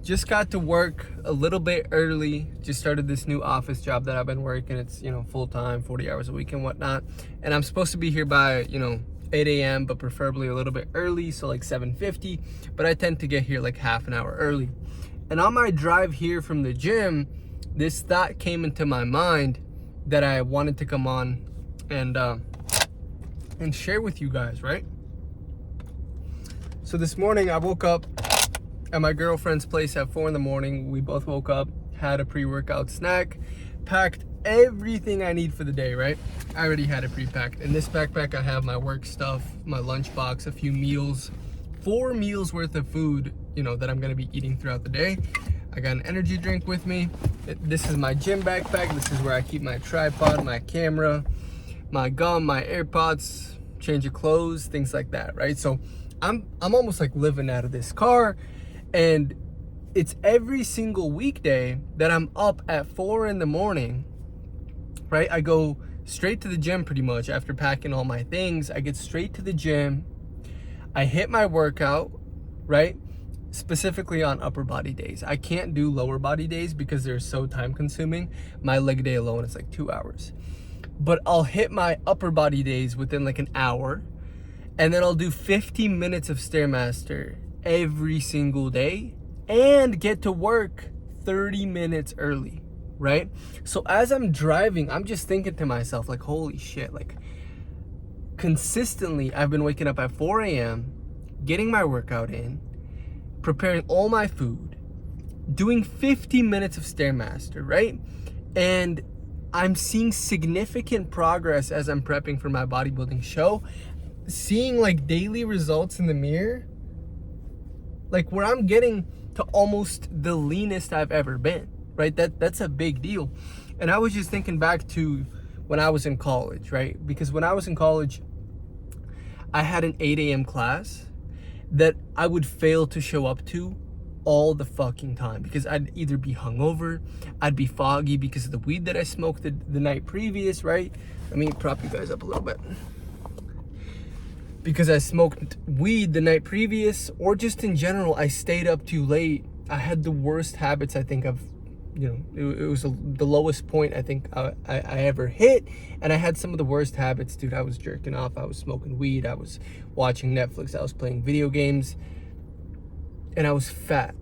just got to work a little bit early. Just started this new office job that I've been working. It's, full-time, 40 hours a week and whatnot. And I'm supposed to be here by, 8 a.m., but preferably a little bit early, so like 7:50. But I tend to get here like half an hour early. And on my drive here from the gym, this thought came into my mind that I wanted to come on and share with you guys, right? So this morning I woke up at my girlfriend's place at 4 in the morning. We both woke up, had a pre-workout snack, packed everything I need for the day, right? I already had it pre-packed. In this backpack I have my work stuff, my lunchbox, a few meals, 4 meals worth of food, that I'm gonna be eating throughout the day. I got an energy drink with me. This is my gym backpack. This is where I keep my tripod, my camera, my gum, my AirPods, change of clothes, things like that, right? So I'm almost like living out of this car, and it's every single weekday that I'm up at 4 in the morning, right? I go straight to the gym pretty much after packing all my things. I get straight to the gym. I hit my workout, right? Specifically on upper body days. I can't do lower body days because they're so time consuming. My leg day alone is like 2 hours. But I'll hit my upper body days within like an hour, and then I'll do 50 minutes of Stairmaster every single day and get to work 30 minutes early, right? So as I'm driving, I'm just thinking to myself, like, holy shit, like consistently I've been waking up at 4 a.m., getting my workout in, preparing all my food, doing 50 minutes of Stairmaster, right? And I'm seeing significant progress as I'm prepping for my bodybuilding show, seeing like daily results in the mirror, like where I'm getting to almost the leanest I've ever been, right? That's a big deal. And I was just thinking back to when I was in college, right? Because when I was in college, I had an 8 a.m. class that I would fail to show up to all the fucking time because I'd either be hungover, I'd be foggy because of the weed that I smoked the night previous, right? Let me prop you guys up a little bit. Because I smoked weed the night previous, or just in general, I stayed up too late. I had the worst habits I think I've, it was the lowest point I think I ever hit. And I had some of the worst habits, dude. I was jerking off, I was smoking weed, I was watching Netflix, I was playing video games, and I was fat.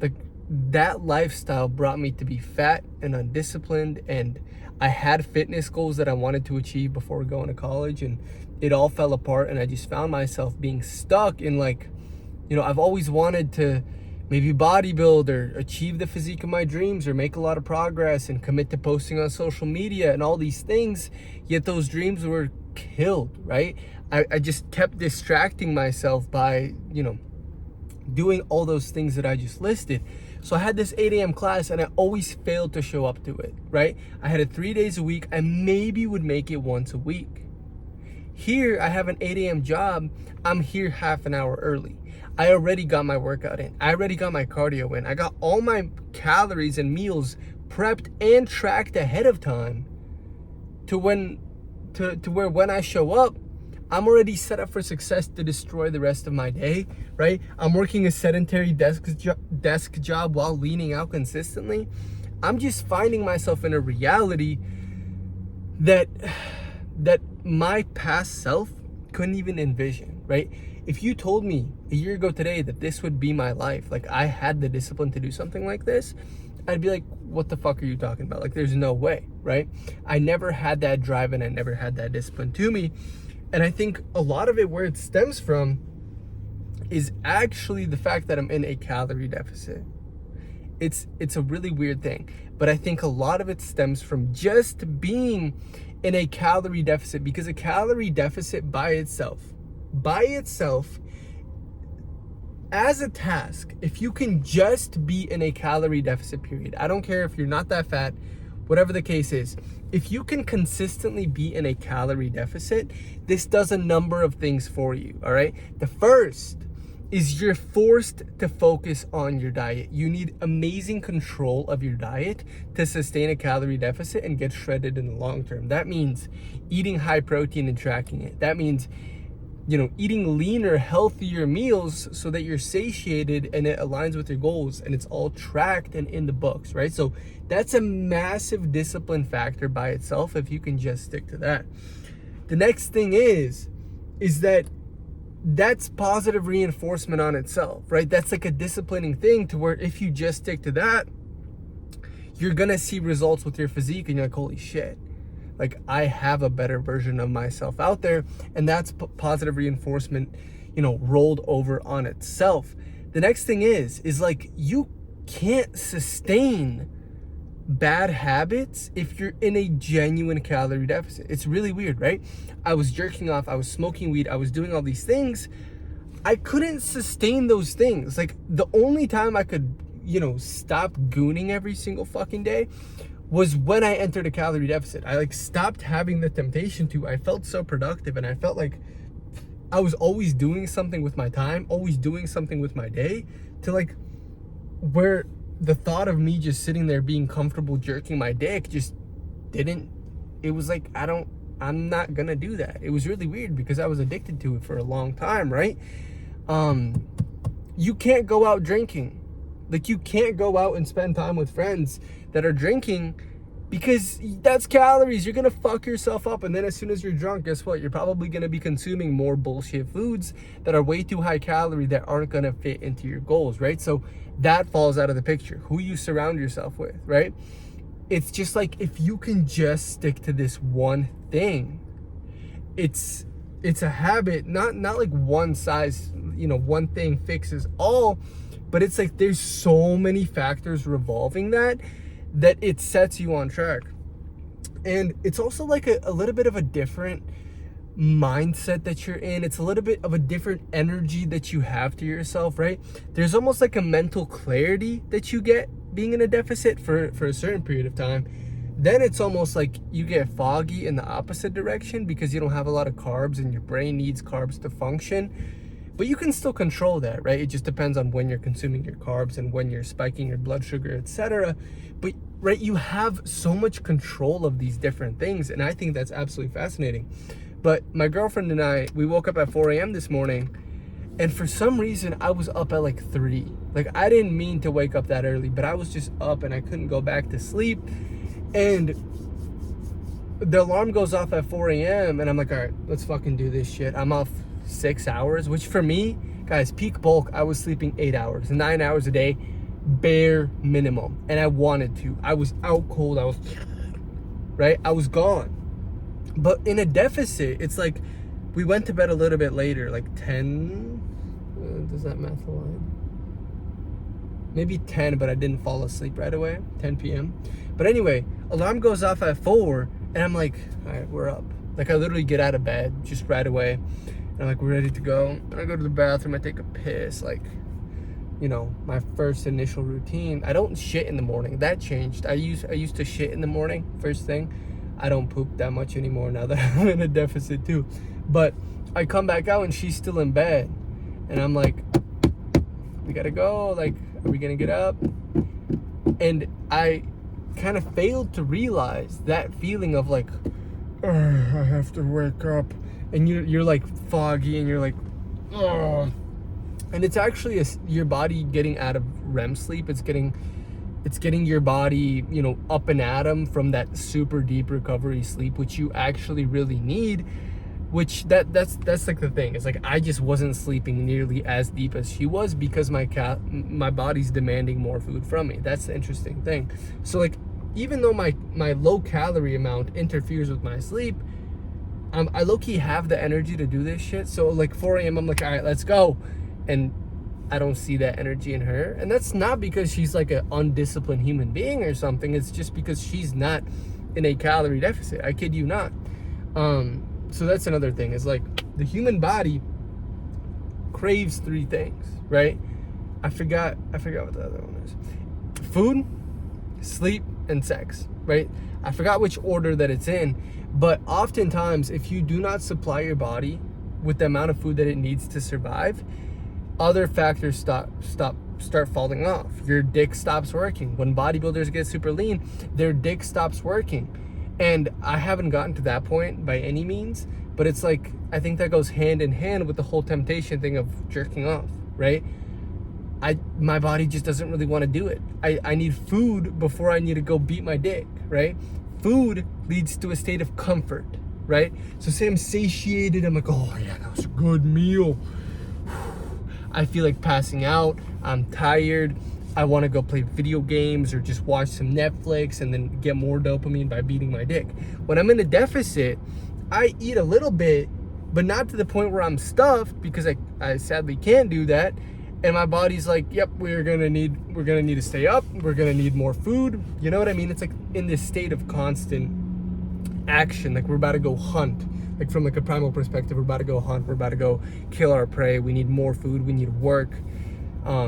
Like, that lifestyle brought me to be fat and undisciplined, and I had fitness goals that I wanted to achieve before going to college, and it all fell apart. And I just found myself being stuck in like, I've always wanted to maybe bodybuild or achieve the physique of my dreams or make a lot of progress and commit to posting on social media and all these things, yet those dreams were killed, right? I just kept distracting myself by, doing all those things that I just listed. So I had this 8 a.m. class and I always failed to show up to it, right? I had it 3 days a week. I maybe would make it once a week. Here, I have an 8 a.m. job. I'm here half an hour early. I already got my workout in. I already got my cardio in. I got all my calories and meals prepped and tracked ahead of time to where when I show up, I'm already set up for success to destroy the rest of my day, right? I'm working a sedentary desk job while leaning out consistently. I'm just finding myself in a reality that my past self couldn't even envision, right? If you told me a year ago today that this would be my life, like I had the discipline to do something like this, I'd be like, what the fuck are you talking about? Like, there's no way, right? I never had that drive and I never had that discipline to me. And I think a lot of it, where it stems from, is actually the fact that I'm in a calorie deficit. It's a really weird thing, but I think a lot of it stems from just being in a calorie deficit, because a calorie deficit by itself, as a task, if you can just be in a calorie deficit period, I don't care if you're not that fat, whatever the case is, if you can consistently be in a calorie deficit, this does a number of things for you, all right? The first is you're forced to focus on your diet. You need amazing control of your diet to sustain a calorie deficit and get shredded in the long term. That means eating high protein and tracking it. That means eating leaner, healthier meals so that you're satiated and it aligns with your goals, and it's all tracked and in the books, right? So that's a massive discipline factor by itself if you can just stick to that. The next thing is that that's positive reinforcement on itself, right? That's like a disciplining thing to where if you just stick to that, you're gonna see results with your physique and you're like, holy shit, like I have a better version of myself out there. And that's positive reinforcement, rolled over on itself. The next thing is like, you can't sustain bad habits if you're in a genuine calorie deficit. It's really weird, right? I was jerking off, I was smoking weed, I was doing all these things. I couldn't sustain those things. Like the only time I could, stop gooning every single fucking day was when I entered a calorie deficit. I stopped having the temptation to. I felt so productive and I felt like I was always doing something with my time, always doing something with my day, to where the thought of me just sitting there being comfortable jerking my dick just didn't, it was like, I'm not gonna do that. It was really weird because I was addicted to it for a long time, right? You can't go out drinking. You can't go out and spend time with friends that are drinking because that's calories. You're gonna fuck yourself up, and then as soon as you're drunk, guess what? You're probably gonna be consuming more bullshit foods that are way too high calorie that aren't gonna fit into your goals, right? So that falls out of the picture. Who you surround yourself with, right? It's just like, if you can just stick to this one thing, it's a habit, not like one size, one thing fixes all, but it's like there's so many factors revolving that it sets you on track. And it's also like a little bit of a different mindset that you're in. It's a little bit of a different energy that you have to yourself, right? There's almost like a mental clarity that you get being in a deficit for a certain period of time. Then it's almost like you get foggy in the opposite direction because you don't have a lot of carbs and your brain needs carbs to function. But you can still control that, right? It just depends on when you're consuming your carbs and when you're spiking your blood sugar, etc. But right, you have so much control of these different things, and I think that's absolutely fascinating. But my girlfriend and I, we woke up at 4 a.m. this morning, and for some reason I was up at 3. I didn't mean to wake up that early, but I was just up and I couldn't go back to sleep. And the alarm goes off at 4 a.m. and I'm like, all right, let's fucking do this shit. I'm off 6 hours, which for me, guys, peak bulk, I was sleeping 8 hours, 9 hours a day, bare minimum. And I wanted to. I was out cold. I was gone. But in a deficit, it's like we went to bed a little bit later, 10, does that math align? Maybe 10, but I didn't fall asleep right away, 10 p.m. But anyway, alarm goes off at 4, and I'm like, all right, we're up. I literally get out of bed just right away. And I'm we're ready to go. And I go to the bathroom, I take a piss, my first initial routine. I don't shit in the morning. That changed. I used to shit in the morning, first thing. I don't poop that much anymore now that I'm in a deficit too. But I come back out and she's still in bed. And I'm like, we gotta go. Are we gonna get up? And I kind of failed to realize that feeling of I have to wake up. And you're foggy and you're oh. And it's actually your body getting out of REM sleep. It's getting your body, up and at 'em from that super deep recovery sleep, which you actually really need. Which that's the thing. It's I just wasn't sleeping nearly as deep as she was because my body's demanding more food from me. That's the interesting thing. So even though my low calorie amount interferes with my sleep, I low-key have the energy to do this shit. So 4 a.m. I'm all right, let's go. And I don't see that energy in her. And that's not because she's an undisciplined human being or something. It's just because she's not in a calorie deficit. I kid you not. So that's another thing. Is the human body craves 3 things, right? I forgot what the other one is. Food, sleep, and sex, right? I forgot which order that it's in. But oftentimes, if you do not supply your body with the amount of food that it needs to survive, other factors start falling off. Your dick stops working. When bodybuilders get super lean, their dick stops working. And I haven't gotten to that point by any means, But it's like, I think that goes hand in hand with the whole temptation thing of jerking off, right? My body just doesn't really want to do it. I need food before I need to go beat my dick, right? Food leads to a state of comfort, right? So say I'm satiated, I'm like, oh yeah, that was a good meal. I feel like passing out, I'm tired, I want to go play video games or just watch some Netflix and then get more dopamine by beating my dick. When I'm in a deficit, I eat a little bit, but not to the point where I'm stuffed, because I sadly can't do that. And my body's like, yep, we're gonna need to stay up, we're gonna need more food. You know what I mean? It's like in this state of constant action, like we're about to go hunt. Like from like a primal perspective, we're about to go hunt, we're about to go kill our prey, we need more food, we need work.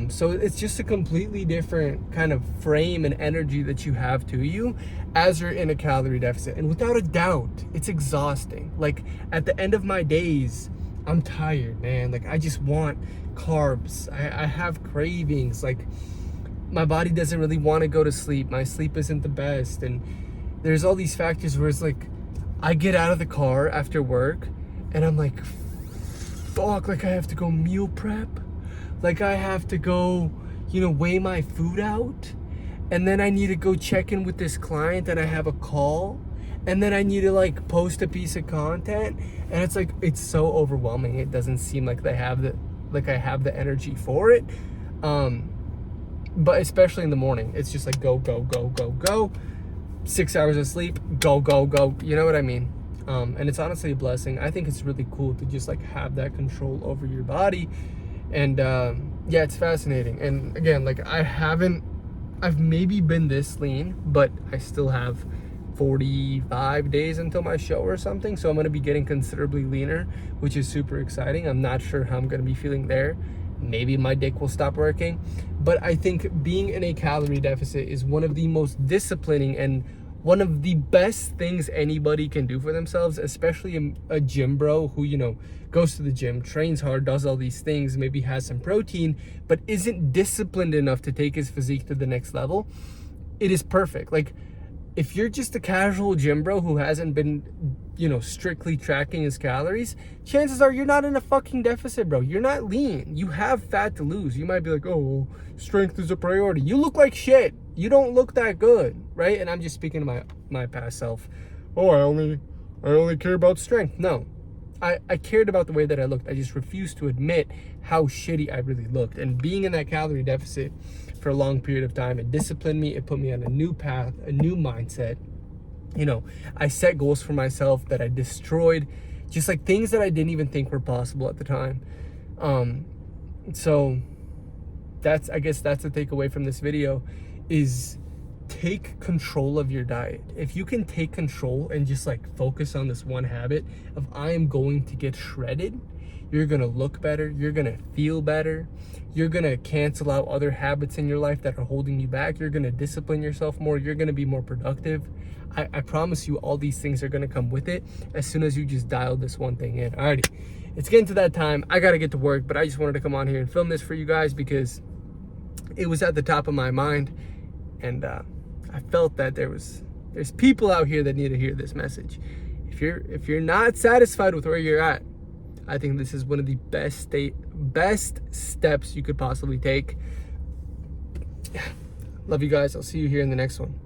So it's just a completely different kind of frame and energy that you have to you as you're in a calorie deficit. And without a doubt, it's exhausting. Like at the end of my days, I'm tired, man. Like I just want carbs. I have cravings. Like my body doesn't really want to go to sleep. My sleep isn't the best. And there's all these factors where it's like, I get out of the car after work and I'm like, fuck, like I have to go meal prep. Like I have to go, weigh my food out. And then I need to go check in with this client and I have a call. And then I need to like post a piece of content. And it's like, it's so overwhelming. It doesn't seem like I have the energy for it. But especially in the morning, it's just like go, go, go, go, go. 6 hours of sleep, go, go, go. You know what I mean? And it's honestly a blessing. I think it's really cool to just like have that control over your body. And yeah, it's fascinating. And again, like I've maybe been this lean, but I still have 45 days until my show or something. So I'm going to be getting considerably leaner, which is super exciting. I'm not sure how I'm going to be feeling there. Maybe my dick will stop working. But I think being in a calorie deficit is one of the most disciplining and one of the best things anybody can do for themselves, especially a gym bro who, goes to the gym, trains hard, does all these things, maybe has some protein, but isn't disciplined enough to take his physique to the next level. It is perfect. Like, if you're just a casual gym bro who hasn't been, strictly tracking his calories, chances are you're not in a fucking deficit, bro. You're not lean. You have fat to lose. You might be like, oh, strength is a priority. You look like shit. You don't look that good, right? And I'm just speaking to my past self. Oh, I only care about strength. No. I cared about the way that I looked. I just refused to admit how shitty I really looked. And being in that calorie deficit for a long period of time, it disciplined me. It put me on a new path, a new mindset. I set goals for myself that I destroyed, just like things that I didn't even think were possible at the time. So I guess that's the takeaway from this video, is take control of your diet. If you can take control and just like focus on this one habit of I am going to get shredded, you're gonna look better, you're gonna feel better, you're gonna cancel out other habits in your life that are holding you back, you're gonna discipline yourself more, you're gonna be more productive. I promise you all these things are gonna come with it as soon as you just dial this one thing in. Alrighty, it's getting to that time. I gotta get to work, but I just wanted to come on here and film this for you guys because it was at the top of my mind. And I felt that there's people out here that need to hear this message. If you're not satisfied with where you're at, I think this is one of the best steps you could possibly take. Love you guys. I'll see you here in the next one.